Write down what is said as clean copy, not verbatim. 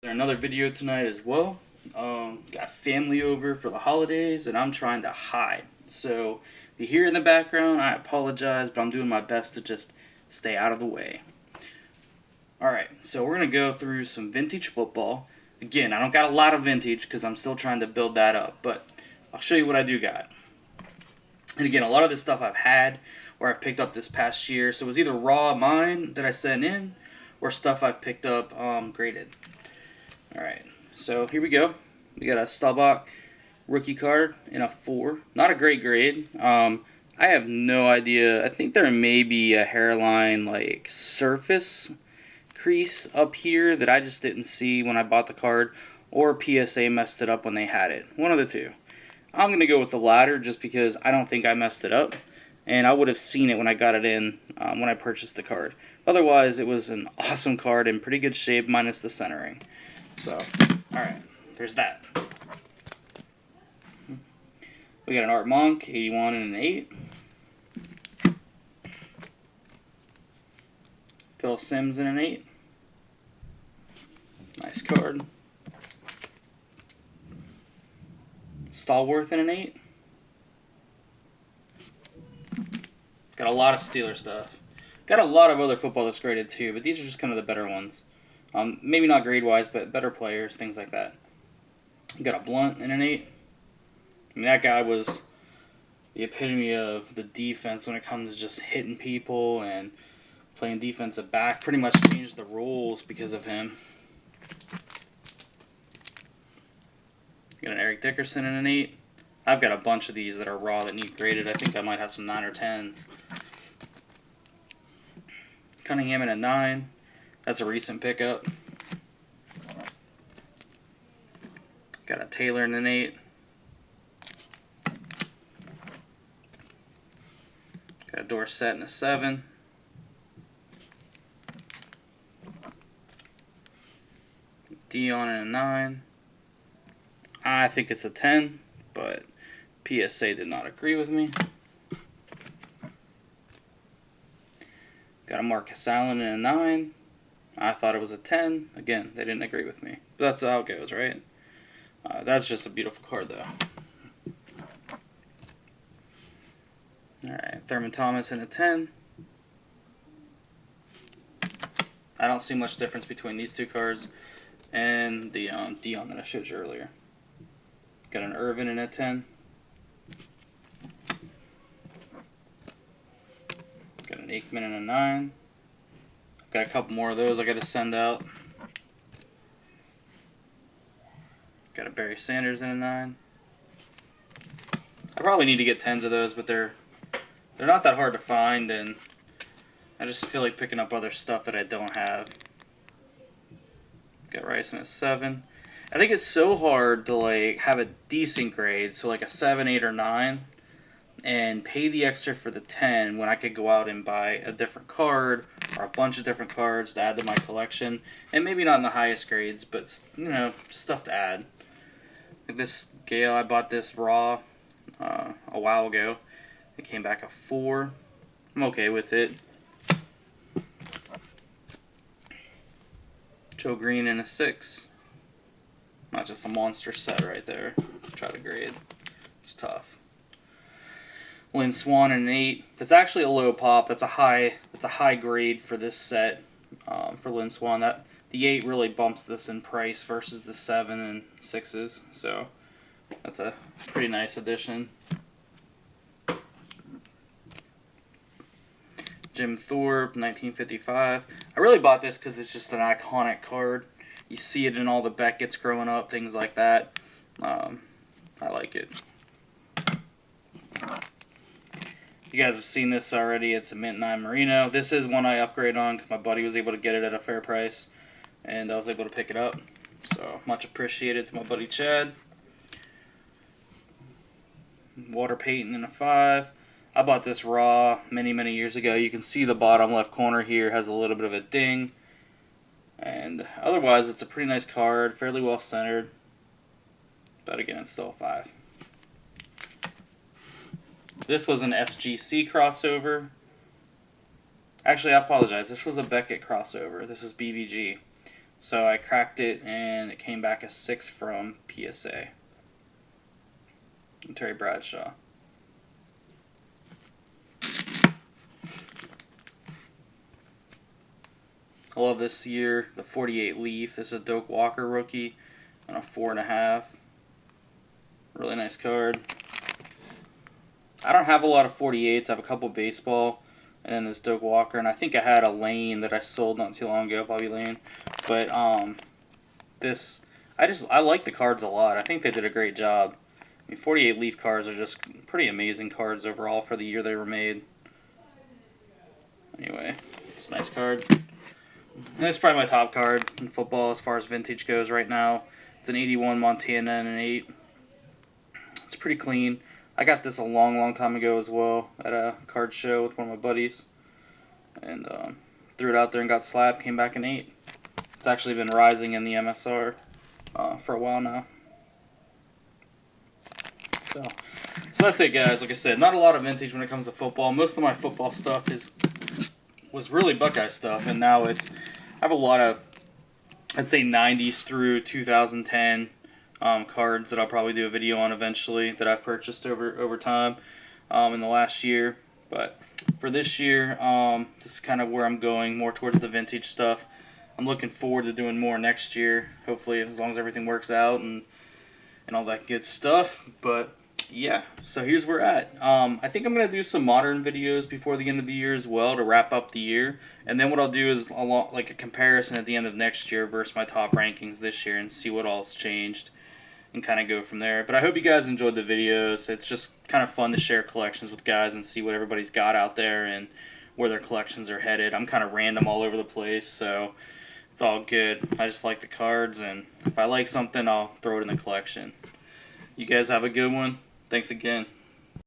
Another video tonight as well. Got family over for the holidays and I'm trying to hide. So if you hear in the background, I apologize, but I'm doing my best to just stay out of the way. Alright, so we're going to go through some vintage football. Again, I don't got a lot of vintage because I'm still trying to build that up, but I'll show you what I do got. And again, a lot of this stuff I've had or I've picked up this past year. So it was either raw mine that I sent in or stuff I've picked up graded. Alright, so here we go. We got a Staubach Rookie card in a 4. Not a great grade. I have no idea. I think there may be a hairline like surface crease up here that I just didn't see when I bought the card, or PSA messed it up when they had it. One of the two. I'm going to go with the latter just because I don't think I messed it up, and I would have seen it when I got it in when I purchased the card. Otherwise, it was an awesome card in pretty good shape minus the centering. So, alright, there's that. We got an Art Monk, 81 and an 8. Phil Simms in an 8. Nice card. Stallworth in an 8. Got a lot of Steeler stuff. Got a lot of other football that's graded too, but these are just kind of the better ones. Maybe not grade-wise, but better players, things like that. Got a Blunt in an 8. I mean, that guy was the epitome of the defense when it comes to just hitting people and playing defensive back. Pretty much changed the rules because of him. Got an Eric Dickerson in an 8. I've got a bunch of these that are raw that need graded. I think I might have some 9 or 10s. Cunningham in a 9. That's a recent pickup. Got a Taylor in an 8. Got a Dorsett in a 7. Dion in a 9. I think it's a 10, but PSA did not agree with me. Got a Marcus Allen in a 9. I thought it was a 10. Again, they didn't agree with me. But that's how it goes, right? That's just a beautiful card, though. Alright, Thurman Thomas in a 10. I don't see much difference between these two cards and the Dion that I showed you earlier. Got an Irvin in a 10. Got an Aikman in a 9. Got a couple more of those I got to send out. Got a Barry Sanders in a 9. I probably need to get 10s of those, but they're not that hard to find, and I just feel like picking up other stuff that I don't have. Got Rice in a 7. I think it's so hard to like have a decent grade, so like a 7, 8, or 9, and pay the extra for the 10 when I could go out and buy a different card or a bunch of different cards to add to my collection, and maybe not in the highest grades, but you know, just stuff to add. Like this Gale, I bought this raw a while ago. It came back a 4. I'm okay with it. Joe Green in a 6. Not just a monster set right there. Try to grade. It's tough. Lynn Swan in an 8. That's actually a low pop. That's a high grade for this set. For Lynn Swan, the 8 really bumps this in price versus the 7 and 6s. So that's a pretty nice addition. Jim Thorpe, 1955. I really bought this because it's just an iconic card. You see it in all the Becketts growing up, things like that. I like it. You guys have seen this already. It's a Mint 9 Merino. This is one I upgrade on because my buddy was able to get it at a fair price, and I was able to pick it up. So much appreciated to my buddy Chad. Walter Payton in a 5. I bought this raw many years ago. You can see the bottom left corner here has a little bit of a ding. And otherwise, it's a pretty nice card, fairly well centered. But again, it's still a 5. This was an SGC crossover. Actually, I apologize. This was a Beckett crossover. This is BVG. So I cracked it, and it came back a 6 from PSA. And Terry Bradshaw. I love this year, the 48 Leaf. This is a Staubach Walker rookie on a 4.5. Really nice card. I don't have a lot of 48s. I have a couple baseball, and then this Staubach Walker, and I think I had a Lane that I sold not too long ago, Bobby Lane. But this, I like the cards a lot. I think they did a great job. I mean, 48 Leaf cards are just pretty amazing cards overall for the year they were made. Anyway, it's a nice card. And it's probably my top card in football as far as vintage goes right now. It's an 81 Montana and an 8. It's pretty clean. I got this a long time ago as well at a card show with one of my buddies. And threw it out there and got slapped, came back an 8. It's actually been rising in the MSR for a while now. So that's it, guys. Like I said, not a lot of vintage when it comes to football. Most of my football stuff was really Buckeye stuff, and now I have a lot of, I'd say 90s through 2010 cards that I'll probably do a video on eventually that I've purchased over time in the last year. But for this year, this is kind of where I'm going, more towards the vintage stuff. I'm looking forward to doing more next year, hopefully, as long as everything works out and all that good stuff. But yeah, so here's where we're at. I think I'm going to do some modern videos before the end of the year as well to wrap up the year. And then what I'll do is like a comparison at the end of next year versus my top rankings this year and see what all's changed and kind of go from there. But I hope you guys enjoyed the videos. It's just kind of fun to share collections with guys and see what everybody's got out there and where their collections are headed. I'm kind of random all over the place, so it's all good. I just like the cards, and if I like something, I'll throw it in the collection. You guys have a good one. Thanks again.